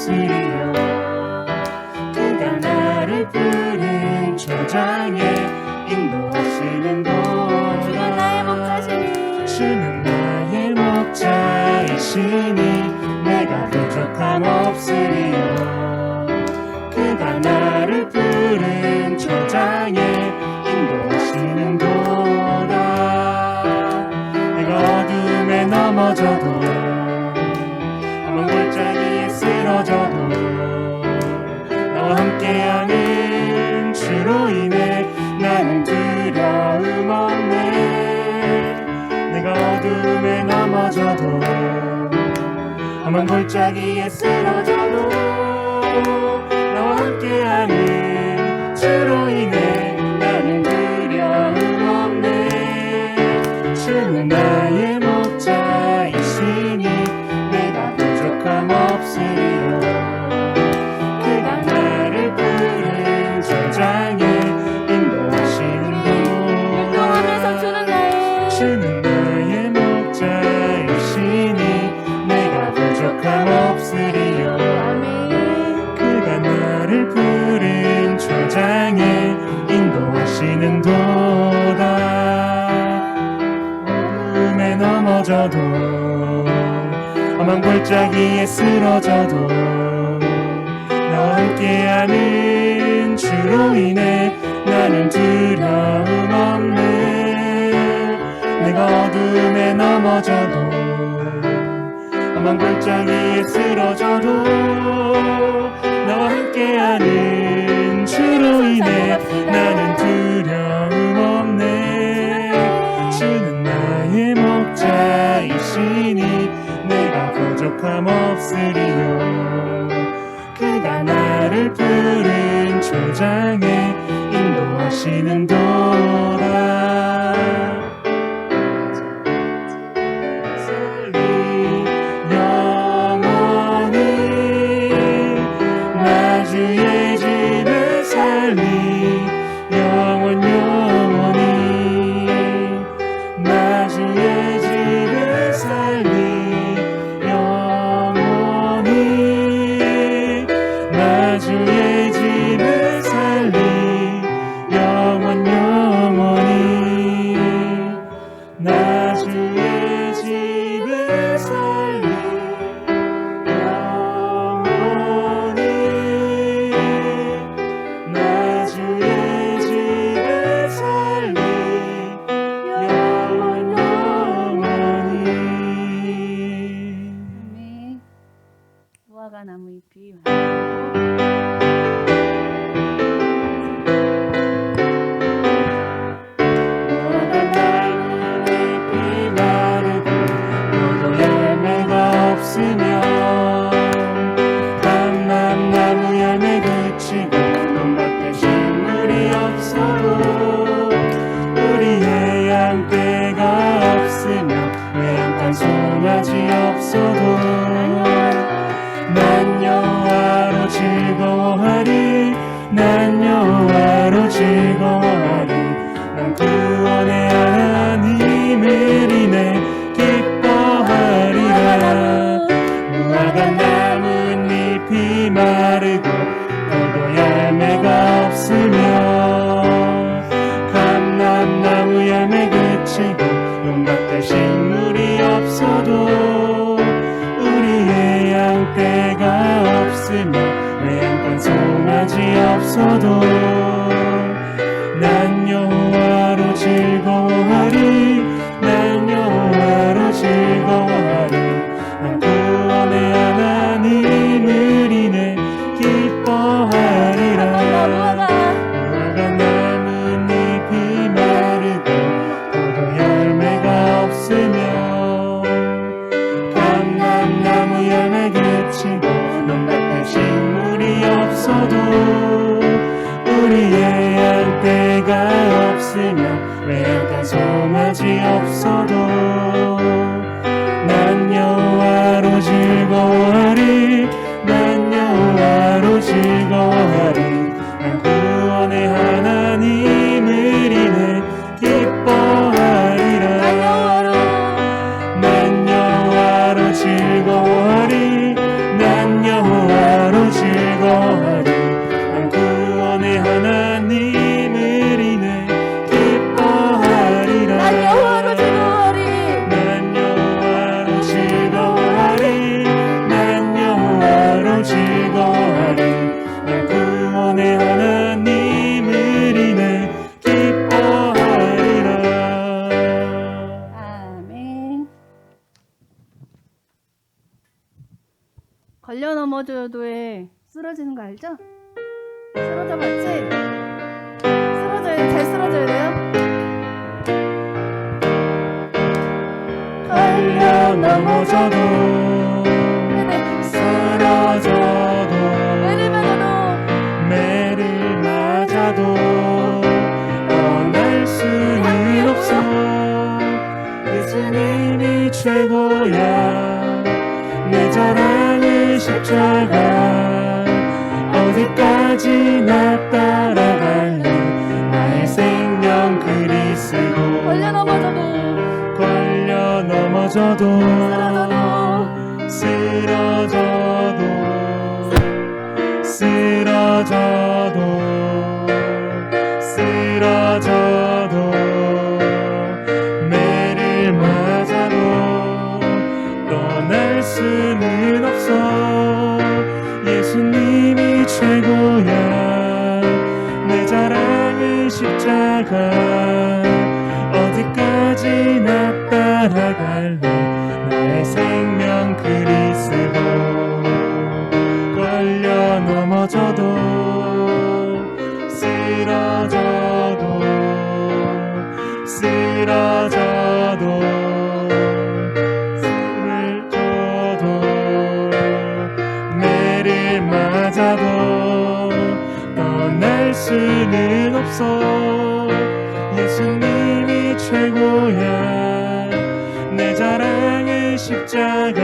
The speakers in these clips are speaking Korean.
없으리요. 그가 나를 푸른 초장에 인도하시는 도다. 주는 나의 목자이시니 내가 부족함 없으리요. 그가 나를 푸른 초장에 인도하시는 도다. 내가 어둠에 넘어져도 한번 골짜기에 쓰러져도 너와 함께하는 주로 인해 나는 두려움 없네. 내가 어둠에 넘어져도 험한 골짜기에 쓰러져도 나와 함께하는 주로 인해 나는 두려움 없네. 주는 나의 목자이시니 내가 부족함 없으리요. 그가 나를 푸른 초장에 인도하시는 도다. 주는 나의 목자이시니 내가 부족함 없으리요. 그가 나를 푸른 초장에 인도하시는 도다. 어둠에 넘어져도 험한 골짜기에 쓰러져도 너와 함께하는 주로 인해 나는 두려움 없네. 내가 어둠에 넘어져도 험한 골짜기에 쓰러져도 나와 함께하는 주로 인해 나는 두려움 없네. 주는 나의 목자이시니 내가 부족함 없으리요. 그가 나를 푸른 초장에 인도하시는 도다. 주의 집에 살리 영원히. 나 주의 집에 살리 영원히. 나 주의 집에 살리 영원히. 나 주의 집에 살리 나무 잎이 마르고 너도 열매가 없으며 감람나무 열매 그치고 논밭에 식물이 없어도 우리의 양떼가 없으며 외양간 송아지 없어도 난 여호와로 즐거워하리. 난 여호와로 즐거워하리. 난 구원의 하나님을 인해 기뻐하리라. 무화과 나뭇잎이 마르고 포도 열매가 없으며 감람나무 열매 그치고 논밭에 식물이 없어도 우리의 양떼가 없으며 외양간 송아지 없어도 난 여호와로 즐거워하리. 난 여호와로 즐거워하리. 난 구원의 하나님을 인해 기뻐하리라. 무화과 나뭇잎이 마르고 포도 열매가 없으며 감람나무 열매 그치고 논밭에 식물이 없어도 우리의 양떼가 없으며 외양간 송아지 없어도 난 여호와로 즐거워하리. 난 여호와로 즐거워하리. 난 구원의 하나님을 인해 기뻐하리라. 난 여호와로 즐거워하리. 난 여호와 걸려 넘어져도에 쓰러지는 거 알죠? 쓰러져 봤지? 쓰러져야 돼. 잘 쓰러져야 돼요. 걸려 넘어져도 네네. 쓰러져도 매를 맞아도 매를 맞아도 떠날 수는 없어. 예수님이 최고야. 내 자랑은 십자가. 어디까지나 따라갈래. 나의 생명 그리스도. 걸려 넘어져도 걸려 넘어져도 쓰러져도 쓰러져도 쓰러져도 매를 맞아도 떠날 수는 없어. 예수님이 최고야. 내 자랑은 십자가. 어디까지나 따라갈래. 나의 생명 그리스도. 걸려 넘어져도 쓰러져도 쓰러져도 쓰러져도 매를 맞아도 떠날 수는 없어. 예수님이 최고야. 내 자랑은 십자가.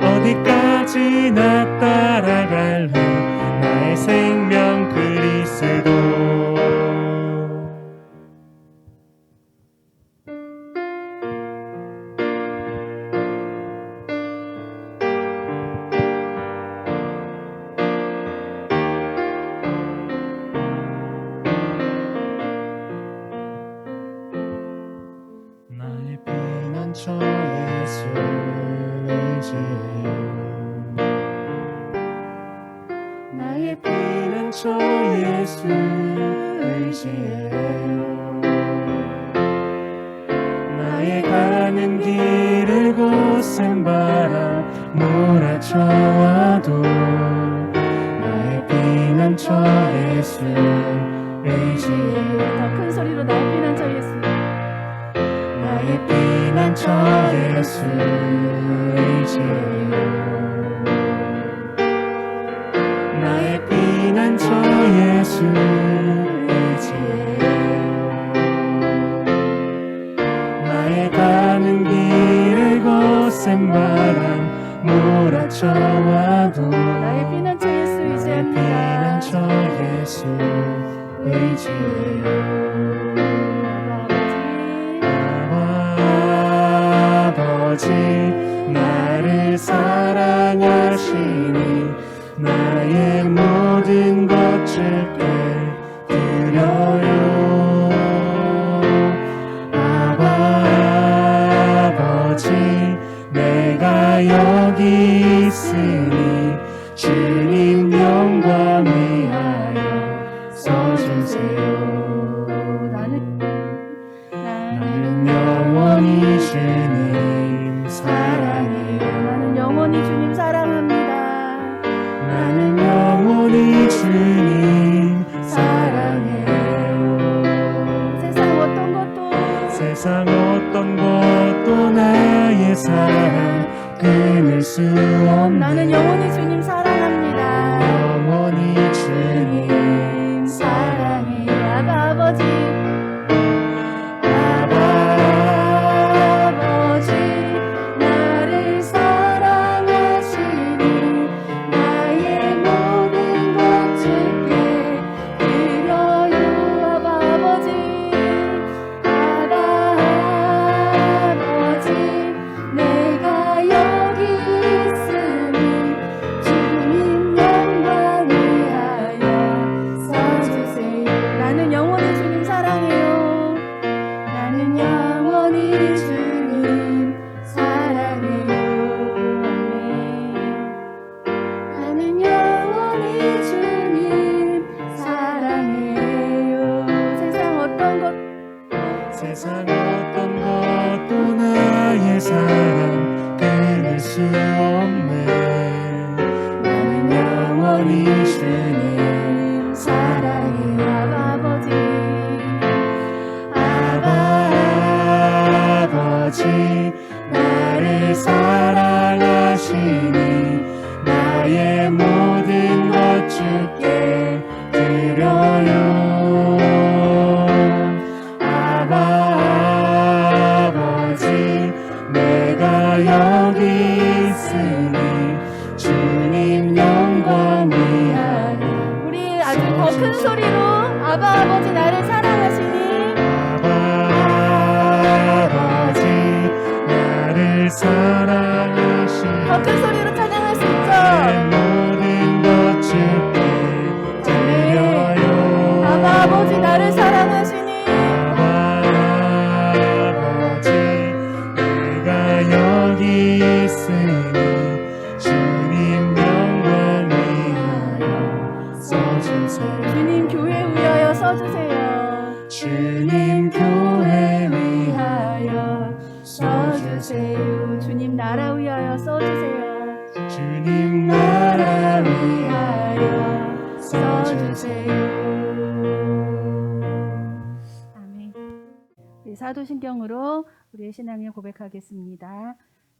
어디까지나 따라갈래. 나의 생명 그리스도. 나의 피난처 예수 의지해요. 나의 피난처 예수 의지해요. 나의 가는 길을 곧센 바람 몰아쳐와도 나의 피난처 예수 의지해요. 더 큰 소리로 나의 피난처 예수. 나의 피난처 예수 의지해요. 나의 피난처 예수 의지해요. 나의 가는 길을 곧센 바람 몰아쳐와도 나의 피난처 예수 나의 의지합니다. 피난처 예수 의지해요. 아버지 나를 사랑하시니 나의 모든 것 주께 드려요. 아버지 내가 여기 있으니 주님 영광 위하여 써주세요. 나는 영원히 주님 사랑해요. 나는 영원히 주님 사랑합니다. 나는 영원히 주님 사랑해요. 세상 어떤 것도 나의 사랑 끊을 수 없네. 나는 영원히 주님 사랑합니다. 영원히 주님 사랑해요. 아버지 나를 사랑하시니 나의 모든 것 주께 드려요. 아버지 내가 여기 있으니 주님 사랑하시니 더 큰 소리로 찬양할 수 내 있죠? 모든 것 주께 드려요 아바 아버지 나를 사랑하시니 아바 아버지 내가 여기 있으니 주님 영광 위하여 써주세요 주님 교회 위하여 써주세요. 주님 교회 위하여 써주세요. 주님 나라 위하여 써주세요. 주님 나라 위하여 써주세요 아멘. 우리 사도신경으로 우리의 신앙을 고백하겠습니다.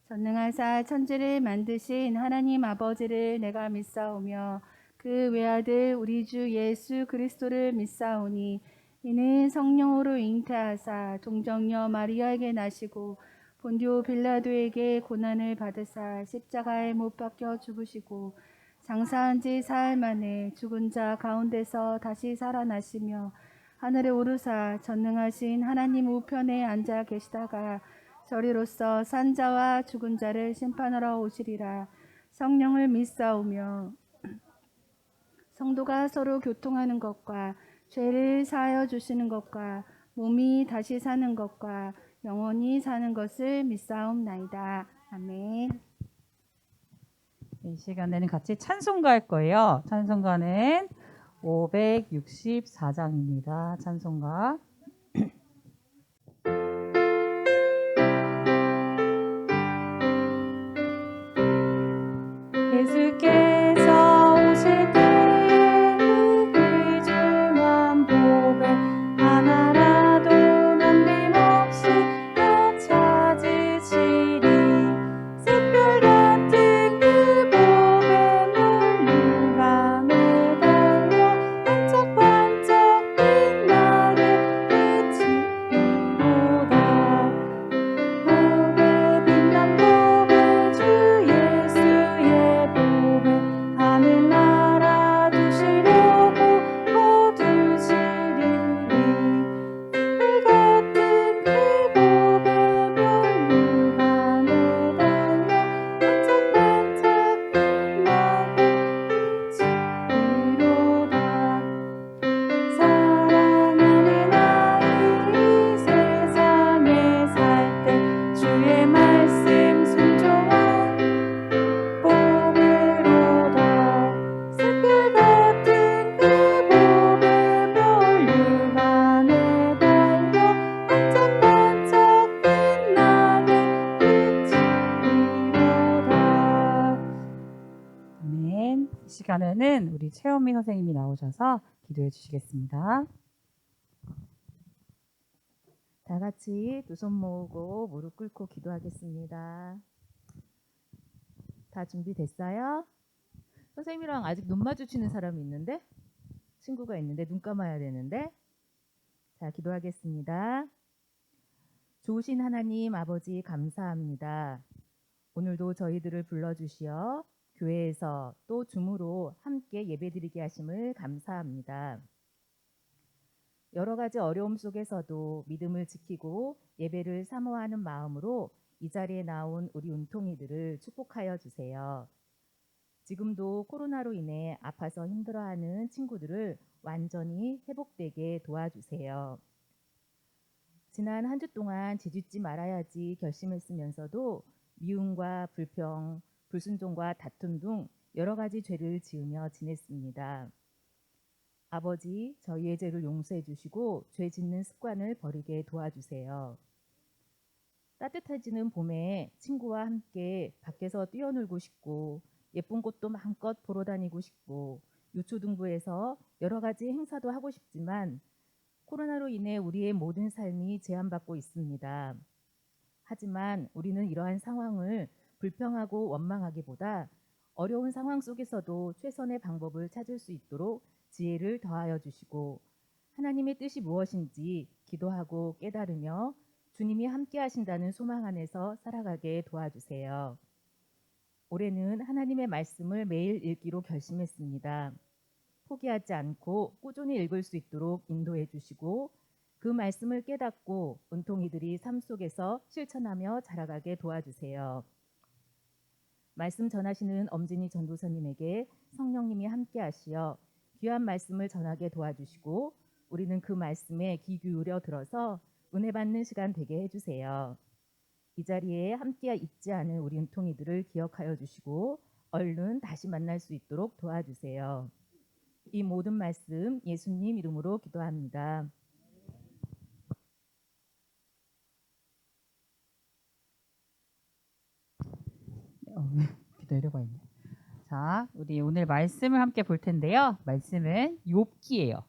전능하사 천지를 만드신 하나님 아버지를 내가 믿사오며 그 외아들 우리 주 예수 그리스도를 믿사오니 이는 성령으로 잉태하사 동정녀 마리아에게 나시고 본디오 빌라도에게 고난을 받으사 십자가에 못 박혀 죽으시고 장사한 지 사흘 만에 죽은 자 가운데서 다시 살아나시며 하늘에 오르사 전능하신 하나님 우편에 앉아 계시다가 저리로서 산 자와 죽은 자를 심판하러 오시리라. 성령을 믿사오며 성도가 서로 교통하는 것과 죄를 사하여 주시는 것과 몸이 다시 사는 것과 영원히 사는 것을 믿사옵나이다. 아멘. 이 시간에는 같이 찬송가 할 거예요. 찬송가는 564장입니다. 찬송가. 예수께서 오실 때에 그 귀중한 복을 하나라도 남김없이 다 찾으시리. 샛별 같은 그 복의 면류가 매달려 반짝반짝 빛나게 비치리로다. 복의 빛난 복을 주 예수의 복을 하늘나라 두시려고 거두시리니 새 같은 그 복의 면류가 매달려 반짝반짝 빛나게 비치리로다. 사랑하는 아이 이 세상에 살 때 주의 말씀 순종한 복으로다. 샛별 같은 그 복의 면류가 매달려 반짝반짝 빛나게 비치리로다. 아멘. 이 시간에는 우리 최현미 선생님이 나오셔서 기도해 주시겠습니다. 다 같이 두 손 모으고 무릎 꿇고 기도하겠습니다. 다 준비됐어요? 선생님이랑 아직 눈 마주치는 사람이 있는데? 친구가 있는데 눈 감아야 되는데? 자, 기도하겠습니다. 좋으신 하나님 아버지 감사합니다. 오늘도 저희들을 불러주시어 교회에서 또 줌으로 함께 예배드리게 하심을 감사합니다. 여러 가지 어려움 속에서도 믿음을 지키고 예배를 사모하는 마음으로 이 자리에 나온 우리 운통이들을 축복하여 주세요. 지금도 코로나로 인해 아파서 힘들어하는 친구들을 완전히 회복되게 도와주세요. 지난 한 주 동안 죄짓지 말아야지 결심했으면서도 미움과 불평, 불순종과 다툼 등 여러 가지 죄를 지으며 지냈습니다. 아버지, 저희의 죄를 용서해 주시고 죄 짓는 습관을 버리게 도와주세요. 따뜻해지는 봄에 친구와 함께 밖에서 뛰어놀고 싶고 예쁜 꽃도 마음껏 보러 다니고 싶고 유초등부에서 여러 가지 행사도 하고 싶지만 코로나로 인해 우리의 모든 삶이 제한받고 있습니다. 하지만 우리는 이러한 상황을 불평하고 원망하기보다 어려운 상황 속에서도 최선의 방법을 찾을 수 있도록 지혜를 더하여 주시고 하나님의 뜻이 무엇인지 기도하고 깨달으며 주님이 함께 하신다는 소망 안에서 살아가게 도와주세요. 올해는 하나님의 말씀을 매일 읽기로 결심했습니다. 포기하지 않고 꾸준히 읽을 수 있도록 인도해 주시고 그 말씀을 깨닫고 은통이들이 삶 속에서 실천하며 자라가게 도와주세요. 말씀 전하시는 엄진희 전도사님에게 성령님이 함께 하시어 귀한 말씀을 전하게 도와주시고 우리는 그 말씀에 귀 기울여 들어서 은혜 받는 시간 되게 해주세요. 이 자리에 함께 있지 않은 우리 은통이들을 기억하여 주시고 얼른 다시 만날 수 있도록 도와주세요. 이 모든 말씀 예수님 이름으로 기도합니다. 기다려봐 있네. 자, 우리 오늘 말씀을 함께 볼 텐데요. 말씀은 욥기예요.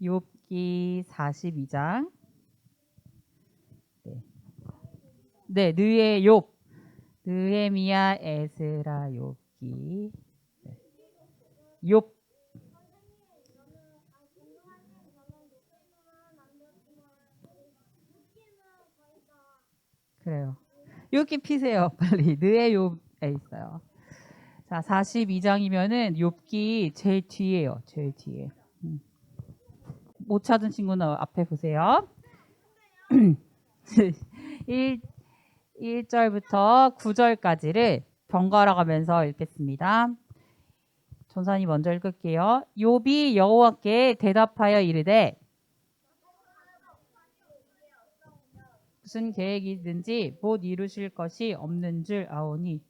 욥기 42장. 네, 느의 욥, 느헤미야, 에스라, 욥기. 네. 욥. 그래요. 욥기 피세요. 빨리. 느의 욥에 있어요. 자, 42장이면은 욥기 제일 뒤에요. 제일 뒤에. 못 찾은 친구는 앞에 보세요. 1절부터 9절까지를 번갈아 가면서 읽겠습니다. 전사님 먼저 읽을게요. 욥이 여호와께 대답하여 이르되 무슨 계획이든지 못 이루실 것이 없는 줄 아오니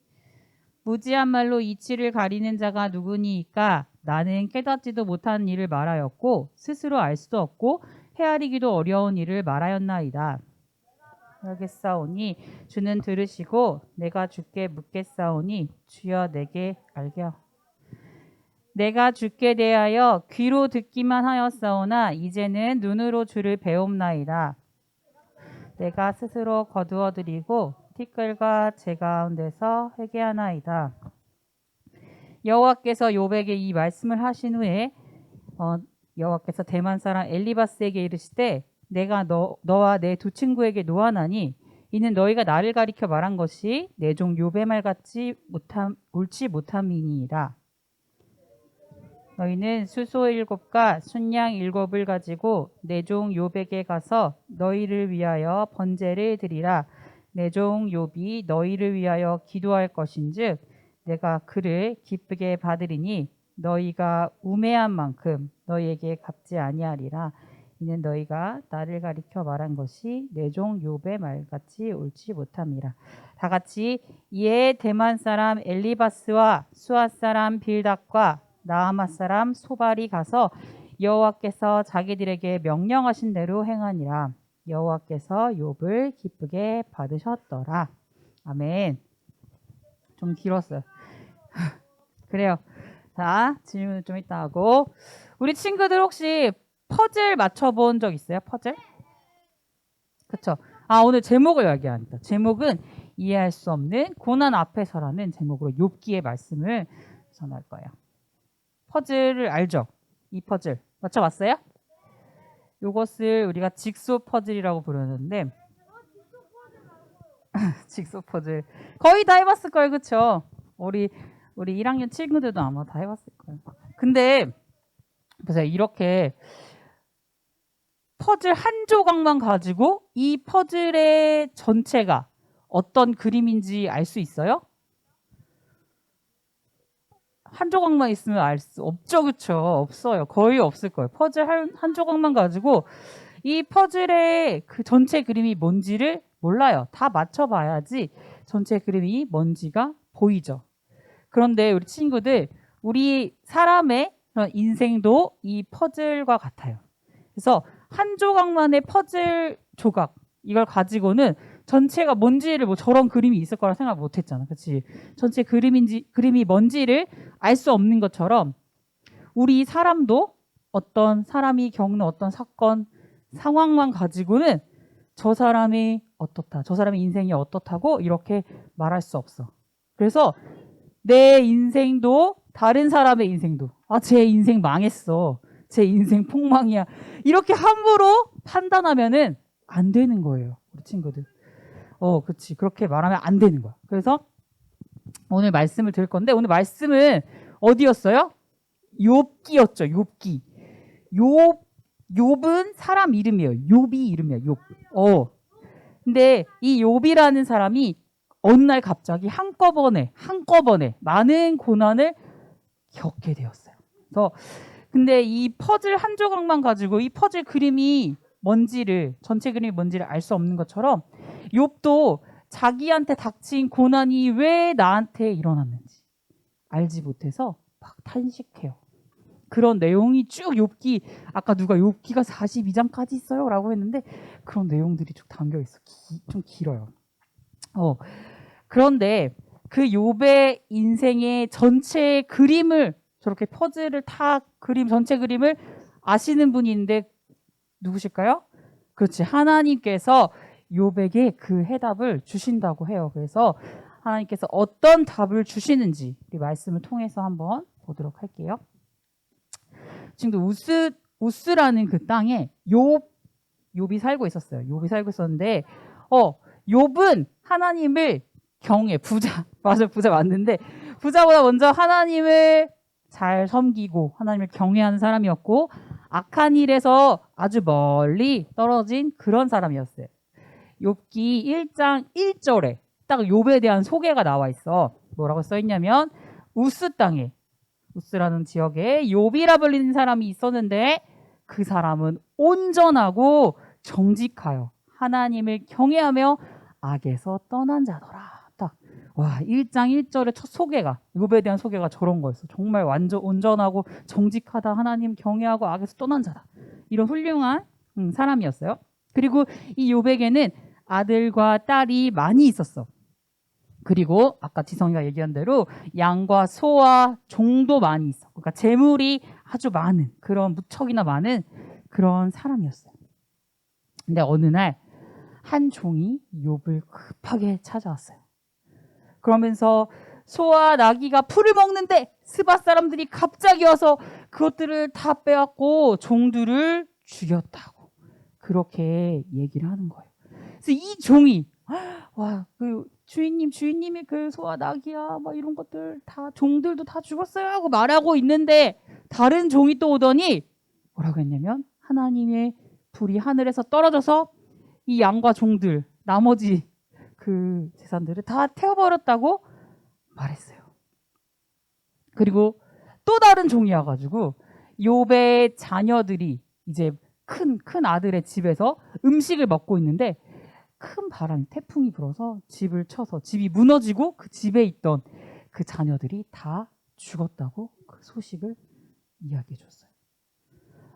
무지한 말로 이치를 가리는 자가 누구니이까 나는 깨닫지도 못한 일을 말하였고 스스로 알 수도 없고 헤아리기도 어려운 일을 말하였나이다. 알겠사오니 주는 들으시고 내가 주께 묻겠사오니 주여 내게 알게 하옵소서. 내가 주께 대하여 귀로 듣기만 하였사오나 이제는 눈으로 주를 배움나이다. 내가 스스로 거두어드리고 티끌과 제 가운데서 회개하나이다. 여호와께서 욥에게 이 말씀을 하신 후에 여호와께서 대만 사람 엘리바스에게 이르시되 내가 너와 내 두 친구에게 노하나니 이는 너희가 나를 가리켜 말한 것이 내 종 욥의 말 같지 옳지 못함이니이다. 너희는 수소 7과 순양 7을 가지고 내 종 욥에게 가서 너희를 위하여 번제를 드리라. 내 종 욥이 너희를 위하여 기도할 것인즉 내가 그를 기쁘게 받으리니 너희가 우매한 만큼 너희에게 갚지 아니하리라. 이는 너희가 나를 가리켜 말한 것이 내 종 욥의 말같이 옳지 못함이라. 다 같이 이에 대만 사람 엘리바스와 수아 사람 빌닷과 나아마 사람 소발이 가서 여호와께서 자기들에게 명령하신 대로 행하니라. 여호와께서 욥을 기쁘게 받으셨더라. 아멘. 좀 길었어요. 그래요. 자, 질문을 좀 이따 하고 우리 친구들 혹시 퍼즐 맞춰본 적 있어요? 퍼즐? 그쵸? 오늘 제목을 이야기합니다. 제목은 이해할 수 없는 고난 앞에서라는 제목으로 욥기의 말씀을 전할 거예요. 퍼즐을 알죠? 이 퍼즐 맞춰봤어요? 이것을 우리가 직소 퍼즐이라고 부르는데 직소 퍼즐 거의 다 해봤을 거예요, 그렇죠? 우리 1학년 친구들도 아마 다 해봤을 거예요. 근데 보세요, 이렇게 퍼즐 한 조각만 가지고 이 퍼즐의 전체가 어떤 그림인지 알 수 있어요? 한 조각만 있으면 알 수 없죠, 그렇죠? 없어요. 거의 없을 거예요. 퍼즐 한 조각만 가지고 이 퍼즐의 그 전체 그림이 뭔지를 몰라요. 다 맞춰봐야지 전체 그림이 뭔지가 보이죠. 그런데 우리 친구들, 우리 사람의 그런 인생도 이 퍼즐과 같아요. 그래서 한 조각만의 퍼즐 조각, 이걸 가지고는 전체가 뭔지를 저런 그림이 있을 거라 생각 못 했잖아. 그치? 전체 그림이 뭔지를 알 수 없는 것처럼 우리 사람도 어떤 사람이 겪는 어떤 사건, 상황만 가지고는 저 사람이 어떻다, 저 사람의 인생이 어떻다고 이렇게 말할 수 없어. 그래서 내 인생도 다른 사람의 인생도 제 인생 망했어, 제 인생 폭망이야, 이렇게 함부로 판단하면은 안 되는 거예요, 우리 친구들. 그치. 그렇게 말하면 안 되는 거야. 그래서 오늘 말씀을 들을 건데, 오늘 말씀은 어디였어요? 욥기였죠. 욥기. 욥은 사람 이름이에요. 욥이 이름이야. 욥. 근데 이 욥이라는 사람이 어느 날 갑자기 한꺼번에 많은 고난을 겪게 되었어요. 그래서 근데 이 퍼즐 한 조각만 가지고 이 퍼즐 그림이 전체 그림이 뭔지를 알 수 없는 것처럼 욥도 자기한테 닥친 고난이 왜 나한테 일어났는지 알지 못해서 막 탄식해요. 그런 내용이 쭉 욥기, 아까 누가 욥기가 42장까지 있어요 라고 했는데 그런 내용들이 쭉 담겨 있어. 좀 길어요. 그런데 그 욥의 인생의 전체 그림을, 저렇게 퍼즐을 전체 그림을 아시는 분이 있는데 누구실까요? 그렇지, 하나님께서 욥에게 그 해답을 주신다고 해요. 그래서 하나님께서 어떤 답을 주시는지 이 말씀을 통해서 한번 보도록 할게요. 지금도 우스라는 그 땅에 욥이 살고 있었어요. 욥이 살고 있었는데 욥은 하나님을 부자 맞는데 부자보다 먼저 하나님을 잘 섬기고 하나님을 경외하는 사람이었고 악한 일에서 아주 멀리 떨어진 그런 사람이었어요. 욥기 1장 1절에 딱 욥에 대한 소개가 나와 있어. 뭐라고 써 있냐면 우스 땅에, 우스라는 지역에 욥이라 불리는 사람이 있었는데 그 사람은 온전하고 정직하여 하나님을 경외하며 악에서 떠난 자더라. 딱 1장 1절의 첫 소개가, 욥에 대한 소개가 저런 거였어. 정말 완전 온전하고 정직하다, 하나님 경외하고 악에서 떠난 자다, 이런 훌륭한 사람이었어요. 그리고 이 욥에게는 아들과 딸이 많이 있었어. 그리고 아까 지성이가 얘기한 대로 양과 소와 종도 많이 있어. 그러니까 재물이 아주 많은, 그런 무척이나 많은 그런 사람이었어요. 근데 어느 날 한 종이 욥을 급하게 찾아왔어요. 그러면서 소와 나귀가 풀을 먹는데 스바 사람들이 갑자기 와서 그것들을 다 빼앗고 종들을 죽였다고 그렇게 얘기를 하는 거예요. 그래서 이 종이 그 주인님이 그 소와 나귀야 막 이런 것들 다, 종들도 다 죽었어요 하고 말하고 있는데 다른 종이 또 오더니 뭐라고 했냐면 하나님의 불이 하늘에서 떨어져서 이 양과 종들, 나머지 그 재산들을 다 태워버렸다고 말했어요. 그리고 또 다른 종이 와가지고 욥의 자녀들이 이제 큰 아들의 집에서 음식을 먹고 있는데 큰 바람이, 태풍이 불어서 집을 쳐서 집이 무너지고 그 집에 있던 그 자녀들이 다 죽었다고 그 소식을 이야기해 줬어요.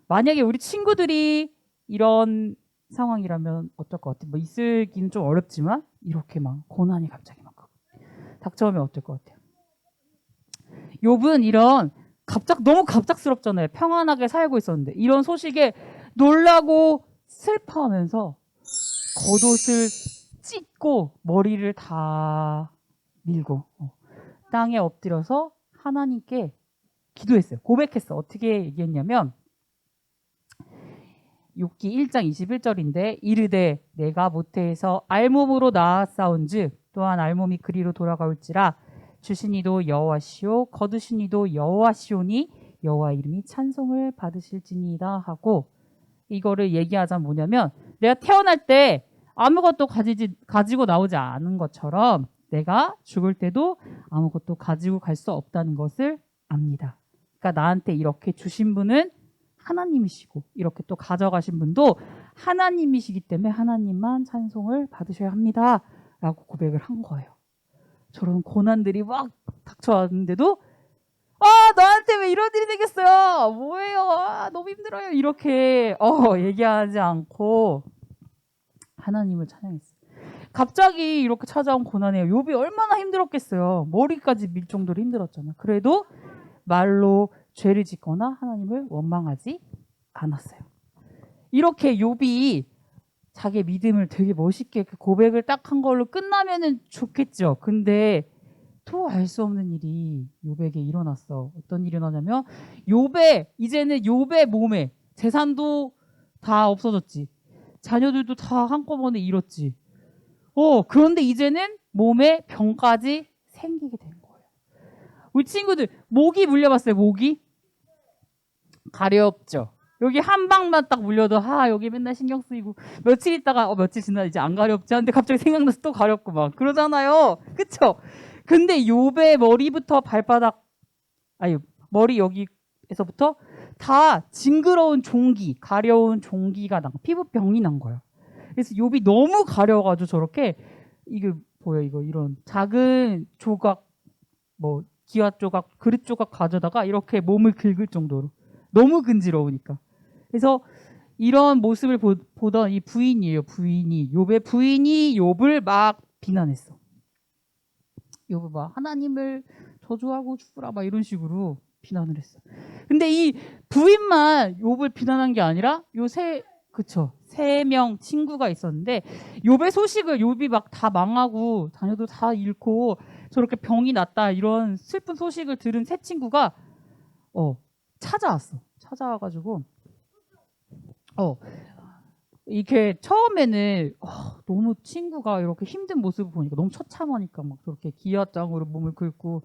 만약에 우리 친구들이 이런 상황이라면 어떨 것 같아요? 있을기는 좀 어렵지만 이렇게 막 고난이 갑자기 막 닥쳐오면 어떨 것 같아요? 욥은 이런 너무 갑작스럽잖아요. 평안하게 살고 있었는데 이런 소식에 놀라고 슬퍼하면서 겉옷을 찢고 머리를 다 밀고 땅에 엎드려서 하나님께 기도했어요. 고백했어. 어떻게 얘기했냐면 욥기 1장 21절인데 이르되 내가 모태에서 알몸으로 낳았사온즉 또한 알몸이 그리로 돌아가올지라 주신 이도 여호와시오 거두신 이도 여호와시오니 여호와 이름이 찬송을 받으실지니이다 하고, 이거를 얘기하자면 뭐냐면 내가 태어날 때 아무것도 가지고 나오지 않은 것처럼 내가 죽을 때도 아무것도 가지고 갈 수 없다는 것을 압니다. 그러니까 나한테 이렇게 주신 분은 하나님이시고 이렇게 또 가져가신 분도 하나님이시기 때문에 하나님만 찬송을 받으셔야 합니다 라고 고백을 한 거예요. 저런 고난들이 막 닥쳐왔는데도 너한테 왜 이런 일이 되겠어요? 뭐예요? 너무 힘들어요. 이렇게 얘기하지 않고 하나님을 찬양했어요. 갑자기 이렇게 찾아온 고난에 욥이 얼마나 힘들었겠어요. 머리까지 밀 정도로 힘들었잖아요. 그래도 말로 죄를 짓거나 하나님을 원망하지 않았어요. 이렇게 욥이 자기의 믿음을 되게 멋있게 고백을 딱 한 걸로 끝나면은 좋겠죠. 근데 또 알 수 없는 일이 욥에게 일어났어. 어떤 일이 일어나냐면 이제는 욥의 몸에 재산도 다 없어졌지. 자녀들도 다 한꺼번에 잃었지. 그런데 이제는 몸에 병까지 생기게 된 거예요. 우리 친구들 모기 물려봤어요? 모기? 가렵죠. 여기 한 방만 딱 물려도 여기 맨날 신경 쓰이고 며칠 있다가 며칠 지나 이제 안 가렵지 않는데 갑자기 생각나서 또 가렵고 막 그러잖아요. 그쵸? 근데 욥의 머리부터 발바닥 머리 여기에서부터 다 징그러운 종기, 가려운 종기가 난 피부병이 난 거야. 그래서 욥이 너무 가려워가지고 저렇게 이게 보여 이거 이런 작은 조각 뭐 기와 조각, 그릇 조각 가져다가 이렇게 몸을 긁을 정도로 너무 근지러우니까. 그래서 이런 모습을 보던 이 부인이에요. 욥의 부인이 욥을 막 비난했어. 욥을 막 하나님을 저주하고 죽으라 막 이런 식으로 비난을 했어. 근데 이 부인만 욥을 비난한 게 아니라 세 명 친구가 있었는데 욥의 소식을 욥이 막 다 망하고 자녀도 다 잃고 저렇게 병이 났다 이런 슬픈 소식을 들은 세 친구가 찾아와가지고 이렇게 처음에는 너무 친구가 이렇게 힘든 모습을 보니까 너무 처참하니까 막 저렇게 기아장으로 몸을 긁고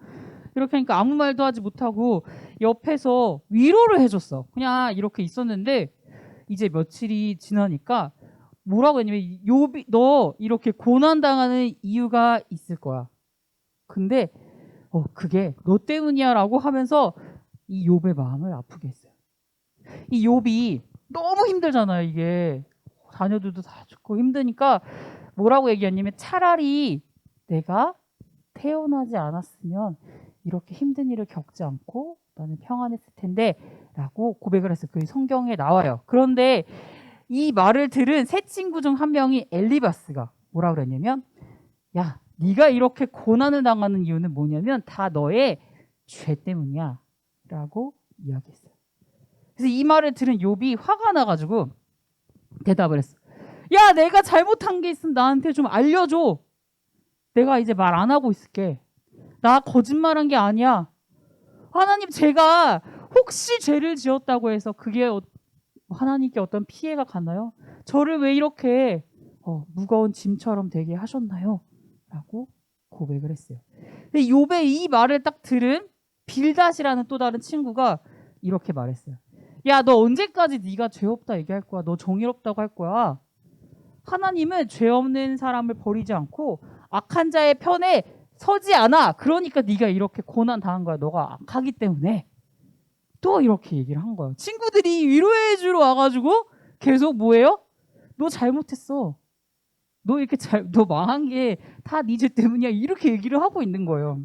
이렇게 하니까 아무 말도 하지 못하고 옆에서 위로를 해줬어. 그냥 이렇게 있었는데 이제 며칠이 지나니까 뭐라고 했냐면 욥이 너 이렇게 고난당하는 이유가 있을 거야. 근데 그게 너 때문이야라고 하면서 이 욥의 마음을 아프게 했어요. 이 욥이 너무 힘들잖아요. 이게 자녀들도 다 죽고 힘드니까 뭐라고 얘기했냐면 차라리 내가 태어나지 않았으면 이렇게 힘든 일을 겪지 않고 나는 평안했을 텐데 라고 고백을 했어요. 그게 성경에 나와요. 그런데 이 말을 들은 세 친구 중 한 명이 엘리바스가 뭐라고 그랬냐면 야 네가 이렇게 고난을 당하는 이유는 뭐냐면 다 너의 죄 때문이야 라고 이야기했어요. 그래서 이 말을 들은 욥이 화가 나가지고 대답을 했어. 야 내가 잘못한 게 있으면 나한테 좀 알려줘. 내가 이제 말 안 하고 있을게. 나 거짓말한 게 아니야. 하나님 제가 혹시 죄를 지었다고 해서 그게 하나님께 어떤 피해가 갔나요? 저를 왜 이렇게 무거운 짐처럼 되게 하셨나요? 라고 고백을 했어요. 근데 욥의 이 말을 딱 들은 빌닷이라는 또 다른 친구가 이렇게 말했어요. 야, 너 언제까지 네가 죄 없다 얘기할 거야? 너 정의롭다고 할 거야? 하나님은 죄 없는 사람을 버리지 않고 악한 자의 편에 서지 않아. 그러니까 네가 이렇게 고난 당한 거야. 너가 악하기 때문에. 또 이렇게 얘기를 한 거예요. 친구들이 위로해 주러 와가지고 계속 뭐예요? 너 잘못했어. 너 망한 게 다 네 죄 때문이야. 이렇게 얘기를 하고 있는 거예요.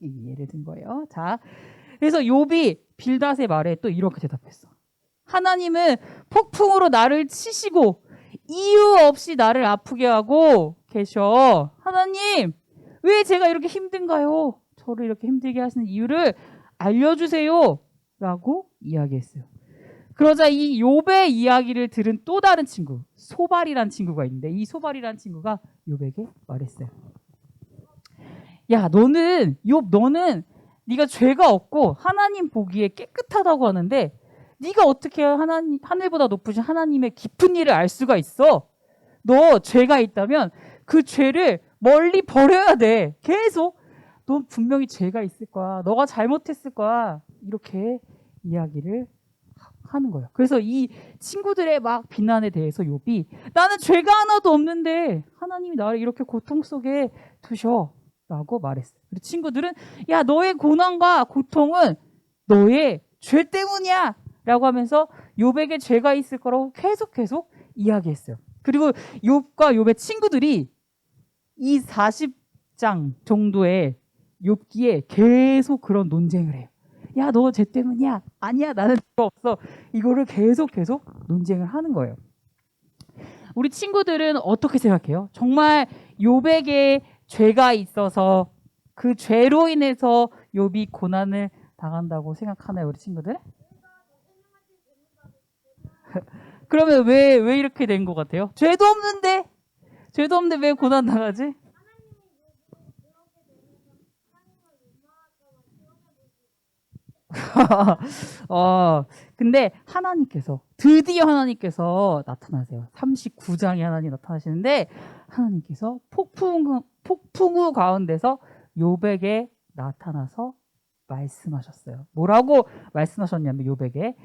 예를 든 거예요. 자, 그래서 욥이 빌닷의 말에 또 이렇게 대답했어. 하나님은 폭풍으로 나를 치시고 이유 없이 나를 아프게 하고 계셔. 하나님, 왜 제가 이렇게 힘든가요? 저를 이렇게 힘들게 하시는 이유를 알려주세요. 라고 이야기했어요. 그러자 이 욥의 이야기를 들은 또 다른 친구, 소발이란 친구가 있는데 이 소발이란 친구가 욥에게 말했어요. 야, 너는 네가 죄가 없고 하나님 보기에 깨끗하다고 하는데 네가 어떻게 하늘보다 높으신 하나님의 깊은 일을 알 수가 있어? 너 죄가 있다면 그 죄를 멀리 버려야 돼. 계속 넌 분명히 죄가 있을 거야. 너가 잘못했을 거야. 이렇게 이야기를 하는 거예요. 그래서 이 친구들의 막 비난에 대해서 욥이 나는 죄가 하나도 없는데 하나님이 나를 이렇게 고통 속에 두셔 라고 말했어요. 그리고 친구들은 야 너의 고난과 고통은 너의 죄 때문이야 라고 하면서 욥에게 죄가 있을 거라고 계속 이야기했어요. 그리고 욥과 욥의 친구들이 이 40장 정도의 욥기에 계속 그런 논쟁을 해요. 야, 너 죄 때문이야. 아니야, 나는 죄가 없어. 이거를 계속 논쟁을 하는 거예요. 우리 친구들은 어떻게 생각해요? 정말 욥에게 죄가 있어서 그 죄로 인해서 욥이 고난을 당한다고 생각하나요, 우리 친구들? 그러면 왜 이렇게 된 것 같아요? 죄도 없는데 왜 고난 당하지? 근데 드디어 하나님께서 나타나세요. 39장에 하나님 나타나시는데 하나님께서 폭풍 우 가운데서 욥에게 나타나서 말씀하셨어요. 뭐라고 말씀하셨냐면 욥에게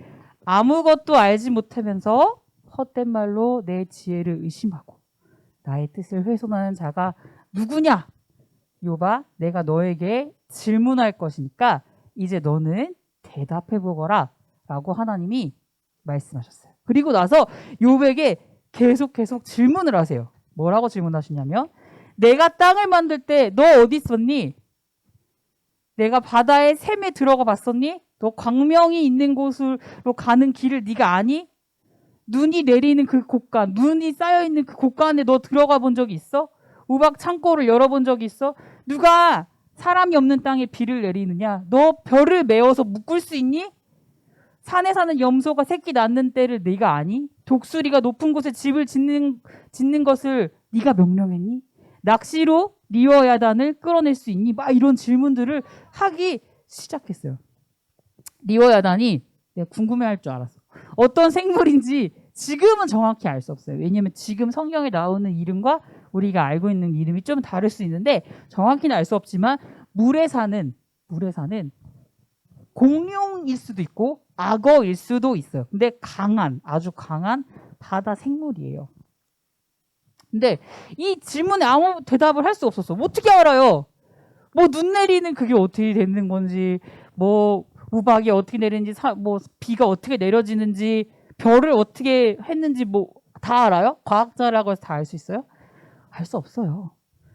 아무것도 알지 못하면서 헛된 말로 내 지혜를 의심하고 나의 뜻을 훼손하는 자가 누구냐? 욥아, 내가 너에게 질문할 것이니까 이제 너는 대답해 보거라 라고 하나님이 말씀하셨어요. 그리고 나서 욥에게 계속 질문을 하세요. 뭐라고 질문하시냐면 내가 땅을 만들 때 너 어디 있었니? 내가 바다의 샘에 들어가 봤었니? 너 광명이 있는 곳으로 가는 길을 네가 아니? 눈이 내리는 그 곳간, 눈이 쌓여있는 그 곳간에 너 들어가 본 적이 있어? 우박 창고를 열어본 적이 있어? 누가 사람이 없는 땅에 비를 내리느냐? 너 별을 메어서 묶을 수 있니? 산에 사는 염소가 새끼 낳는 때를 네가 아니? 독수리가 높은 곳에 집을 짓는 것을 네가 명령했니? 낚시로 리워야단을 끌어낼 수 있니? 막 이런 질문들을 하기 시작했어요. 리워야단이 내가 궁금해할 줄 알았어. 어떤 생물인지 지금은 정확히 알 수 없어요. 왜냐하면 지금 성경에 나오는 이름과 우리가 알고 있는 이름이 좀 다를 수 있는데 정확히는 알 수 없지만 물에 사는 공룡일 수도 있고 악어일 수도 있어요. 근데 아주 강한 바다 생물이에요. 근데 이 질문에 아무 대답을 할 수 없었어. 어떻게 알아요? 뭐 눈 내리는 그게 어떻게 되는 건지, 뭐 우박이 어떻게 내리는지, 뭐 비가 어떻게 내려지는지, 별을 어떻게 했는지 뭐 다 알아요? 과학자라고 해서 다 알 수 있어요? 알 수 없어요.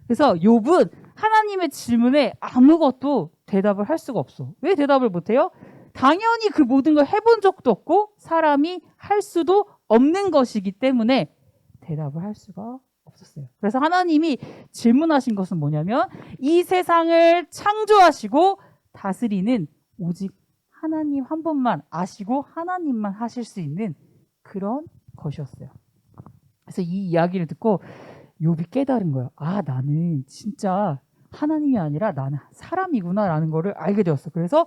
그래서 욥은 하나님의 질문에 아무것도 대답을 할 수가 없어. 왜 대답을 못해요? 당연히 그 모든 걸 해본 적도 없고 사람이 할 수도 없는 것이기 때문에 대답을 할 수가 없었어요. 그래서 하나님이 질문하신 것은 뭐냐면 이 세상을 창조하시고 다스리는 오직 하나님 한 분만 아시고 하나님만 하실 수 있는 그런 것이었어요. 그래서 이 이야기를 듣고 욥이 깨달은 거예요. 아, 나는 진짜 하나님이 아니라 나는 사람이구나라는 거를 알게 되었어. 그래서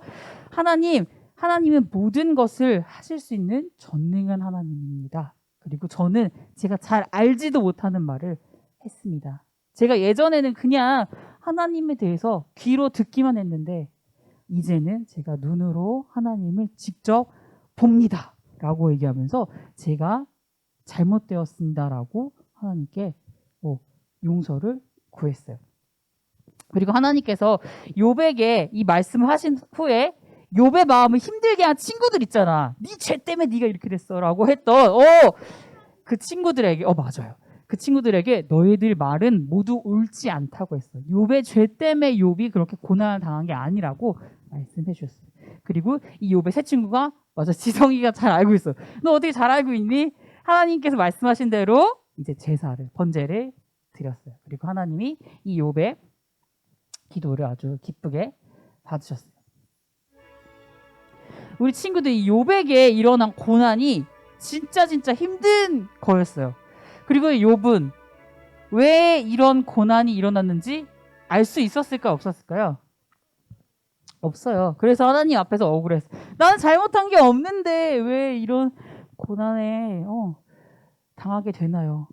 하나님은 모든 것을 하실 수 있는 전능한 하나님입니다. 그리고 저는 제가 잘 알지도 못하는 말을 했습니다. 제가 예전에는 그냥 하나님에 대해서 귀로 듣기만 했는데 이제는 제가 눈으로 하나님을 직접 봅니다 라고 얘기하면서 제가 잘못되었습니다라고 하나님께 용서를 구했어요. 그리고 하나님께서 욥에게 이 말씀을 하신 후에 욥의 마음을 힘들게 한 친구들 있잖아. 네 죄 때문에 네가 이렇게 됐어라고 했던 그 친구들에게 맞아요. 그 친구들에게 너희들 말은 모두 옳지 않다고 했어요. 욥의 죄 때문에 욥이 그렇게 고난을 당한 게 아니라고 말씀해 주셨어요. 그리고 이 욥의 새 친구가 맞아, 지성이가 잘 알고 있어. 너 어떻게 잘 알고 있니? 하나님께서 말씀하신 대로 이제 번제를 드렸어요. 그리고 하나님이 이 욥의 기도를 아주 기쁘게 받으셨어요. 우리 친구들이 욥에게 일어난 고난이 진짜 힘든 거였어요. 그리고 욥은 왜 이런 고난이 일어났는지 알 수 있었을까 없었을까요? 없어요. 그래서 하나님 앞에서 억울했어요. 나는 잘못한 게 없는데 왜 이런 고난에 당하게 되나요?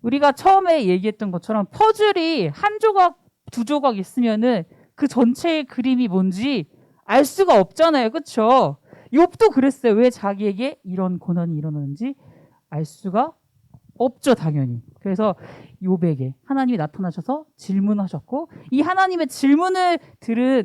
우리가 처음에 얘기했던 것처럼 퍼즐이 한 조각, 두 조각 있으면은 그 전체의 그림이 뭔지 알 수가 없잖아요. 그렇죠? 욥도 그랬어요. 왜 자기에게 이런 고난이 일어나는지 알 수가 없죠, 당연히. 그래서 욥에게 하나님이 나타나셔서 질문하셨고 이 하나님의 질문을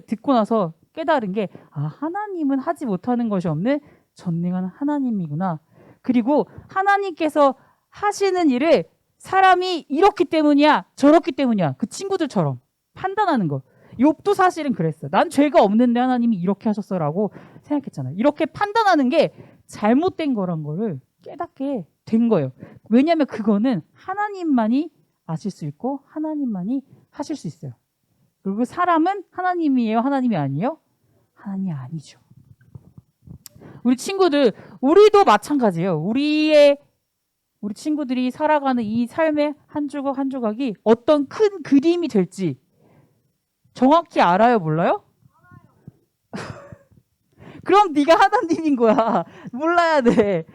듣고 나서 깨달은 게 하나님은 하지 못하는 것이 없는 전능한 하나님이구나. 그리고 하나님께서 하시는 일을 사람이 이렇기 때문이야, 저렇기 때문이야, 그 친구들처럼 판단하는 거. 욥도 사실은 그랬어. 난 죄가 없는데 하나님이 이렇게 하셨어라고 생각했잖아요. 이렇게 판단하는 게 잘못된 거란 거를 깨닫게 된 거예요. 왜냐하면 그거는 하나님만이 아실 수 있고 하나님만이 하실 수 있어요. 그리고 사람은 하나님이에요? 하나님이 아니에요? 하나님이 아니죠. 우리 친구들, 우리도 마찬가지예요. 우리 친구들이 살아가는 이 삶의 한 조각 한 조각이 어떤 큰 그림이 될지 정확히 알아요? 몰라요? 그럼 네가 하나님인 거야. 몰라야 돼.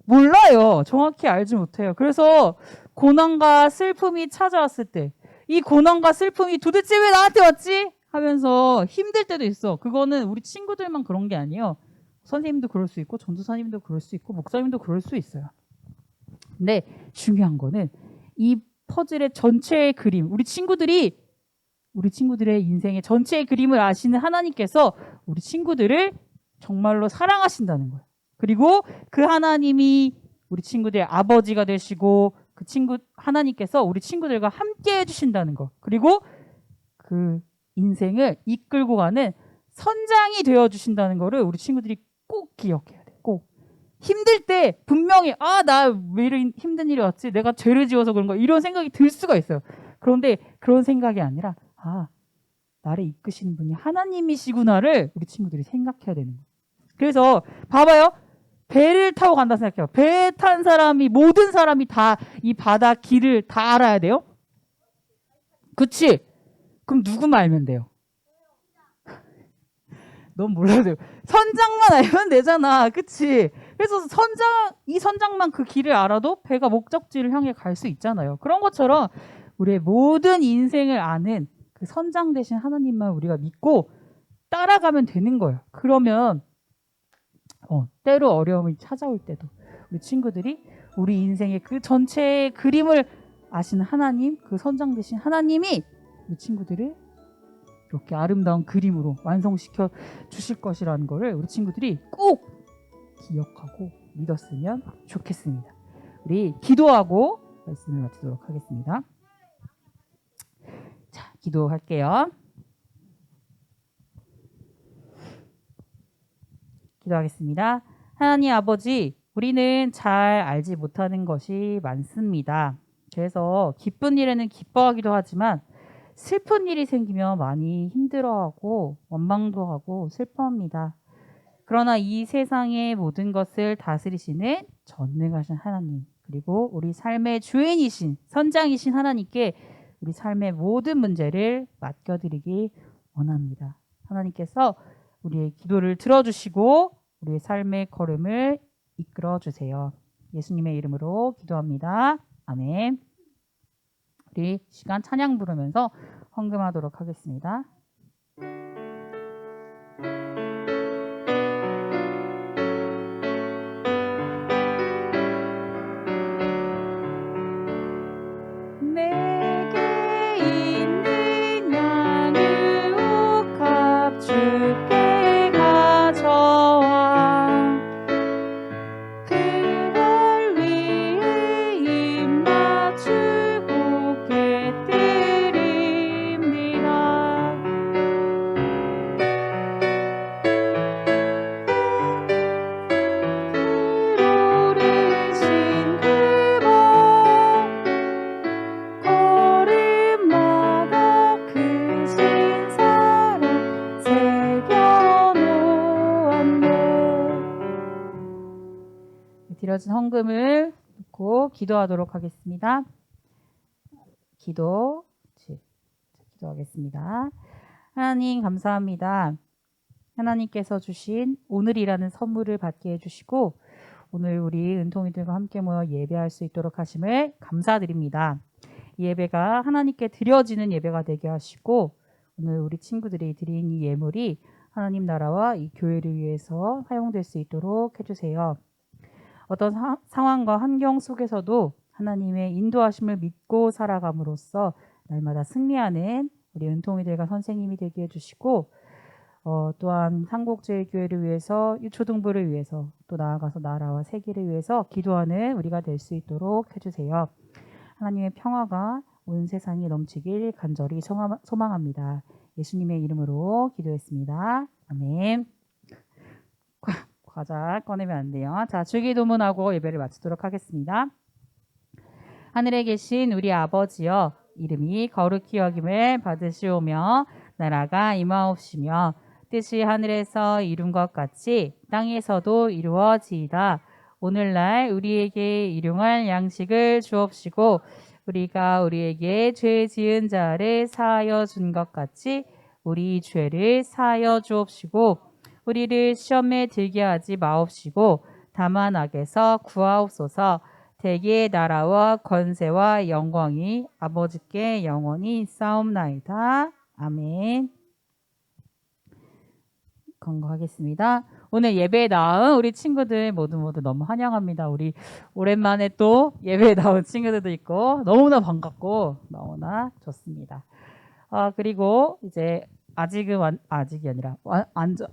몰라요. 정확히 알지 못해요. 그래서 고난과 슬픔이 찾아왔을 때 이 고난과 슬픔이 도대체 왜 나한테 왔지? 하면서 힘들 때도 있어. 그거는 우리 친구들만 그런 게 아니에요. 선생님도 그럴 수 있고 전도사님도 그럴 수 있고 목사님도 그럴 수 있어요. 근데 중요한 거는 이 퍼즐의 전체의 그림, 우리 친구들의 인생의 전체의 그림을 아시는 하나님께서 우리 친구들을 정말로 사랑하신다는 거예요. 그리고 그 하나님이 우리 친구들의 아버지가 되시고 그 하나님께서 우리 친구들과 함께 해주신다는 거. 그리고 그 인생을 이끌고 가는 선장이 되어주신다는 거를 우리 친구들이 꼭 기억해야 돼. 꼭. 힘들 때 분명히 나 왜 이런 힘든 일이 왔지? 내가 죄를 지어서 그런 거 이런 생각이 들 수가 있어요. 그런데 그런 생각이 아니라 나를 이끄시는 분이 하나님이시구나를 우리 친구들이 생각해야 되는 거예요. 그래서 봐봐요. 배를 타고 간다 생각해요. 배 탄 사람이 모든 사람이 다 이 바다 길을 다 알아야 돼요? 그치? 그럼 누구만 알면 돼요? 넌 몰라도 돼요. 선장만 알면 되잖아. 그치? 그래서 이 선장만 그 길을 알아도 배가 목적지를 향해 갈 수 있잖아요. 그런 것처럼 우리의 모든 인생을 아는 그 선장 되신 하나님만 우리가 믿고 따라가면 되는 거예요. 그러면 때로 어려움이 찾아올 때도 우리 친구들이 우리 인생의 그 전체의 그림을 아시는 하나님, 그 선장 되신 하나님이 우리 친구들을 이렇게 아름다운 그림으로 완성시켜 주실 것이라는 거를 우리 친구들이 꼭 기억하고 믿었으면 좋겠습니다. 우리 기도하고 말씀을 마치도록 하겠습니다. 자, 기도할게요. 기도하겠습니다. 하나님 아버지, 우리는 잘 알지 못하는 것이 많습니다. 그래서 기쁜 일에는 기뻐하기도 하지만 슬픈 일이 생기면 많이 힘들어하고 원망도 하고 슬퍼합니다. 그러나 이 세상의 모든 것을 다스리시는 전능하신 하나님, 그리고 우리 삶의 주인이신 선장이신 하나님께 우리 삶의 모든 문제를 맡겨드리기 원합니다. 하나님께서 우리의 기도를 들어주시고 우리의 삶의 걸음을 이끌어주세요. 예수님의 이름으로 기도합니다. 아멘. 우리 시간 찬양 부르면서 헌금하도록 하겠습니다. 내게 있는 양을 옥합 주께 가져와 그걸 위해 입 맞추고 깨뜨립니다. 그 오르신 그곳 걸음마다 그 신사랑 새겨놓았네. 드려진 헌금을 놓고 기도하도록 하겠습니다. 기도하겠습니다. 하나님 감사합니다. 하나님께서 주신 오늘이라는 선물을 받게 해주시고 오늘 우리 은통이들과 함께 모여 예배할 수 있도록 하심을 감사드립니다. 이 예배가 하나님께 드려지는 예배가 되게 하시고 오늘 우리 친구들이 드린 이 예물이 하나님 나라와 이 교회를 위해서 사용될 수 있도록 해주세요. 어떤 상황과 환경 속에서도 하나님의 인도하심을 믿고 살아감으로써 날마다 승리하는 우리 은통이들과 선생님이 되게 해주시고 또한 삼국제일교회를 위해서 유초등부를 위해서 또 나아가서 나라와 세계를 위해서 기도하는 우리가 될 수 있도록 해주세요. 하나님의 평화가 온 세상에 넘치길 간절히 소망합니다. 예수님의 이름으로 기도했습니다. 아멘. 과자 꺼내면 안 돼요. 자, 주기도문하고 예배를 마치도록 하겠습니다. 하늘에 계신 우리 아버지여, 이름이 거룩히 여김을 받으시오며 나라가 임하옵시며 뜻이 하늘에서 이룬 것 같이 땅에서도 이루어지이다. 오늘날 우리에게 일용할 양식을 주옵시고 우리가 우리에게 죄 지은 자를 사하여 준 것 같이 우리 죄를 사하여 주옵시고 우리를 시험에 들게 하지 마옵시고 다만 악에서 구하옵소서. 대개의 나라와 권세와 영광이 아버지께 영원히 있사옵나이다. 아멘. 건거하겠습니다. 오늘 예배에 나온 우리 친구들 모두 너무 환영합니다. 우리 오랜만에 또 예배에 나온 친구들도 있고 너무나 반갑고 너무나 좋습니다. 그리고 이제 아직이 아니라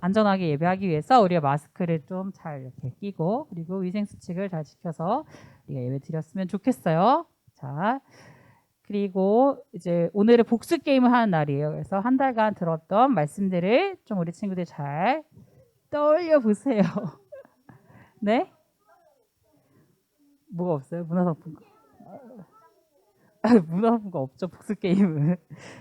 안전하게 예배하기 위해서 우리가 마스크를 좀 잘 이렇게 끼고 그리고 위생 수칙을 잘 지켜서 우리가 예배 드렸으면 좋겠어요. 자, 그리고 이제 오늘은 복습 게임을 하는 날이에요. 그래서 한 달간 들었던 말씀들을 좀 우리 친구들 잘 떠올려 보세요. 네? 뭐가 없어요? 문화상품권. 문화상품권 없죠. 복습 게임은.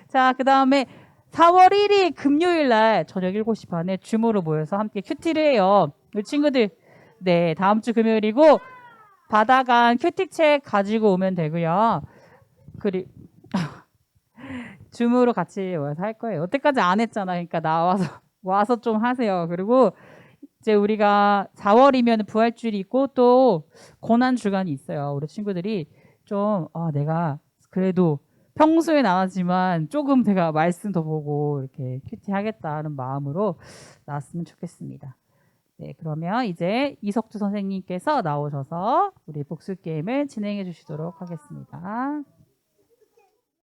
자, 그 다음에 4월 1일 금요일 날 저녁 7시 반에 줌으로 모여서 함께 큐티를 해요. 우리 친구들, 네, 다음 주 금요일이고 받아간 큐티책 가지고 오면 되고요. 줌으로 같이 모여서 할 거예요. 여태까지 안 했잖아. 그러니까 와서 좀 하세요. 그리고 이제 우리가 4월이면 부활주일이 있고 또 고난 주간이 있어요. 우리 친구들이 좀 내가 그래도 평소엔 안 하지만 조금 내가 말씀 더 보고 이렇게 큐티 하겠다는 마음으로 나왔으면 좋겠습니다. 네, 그러면 이제 이석주 선생님께서 나오셔서 우리 복습 게임을 진행해 주시도록 하겠습니다.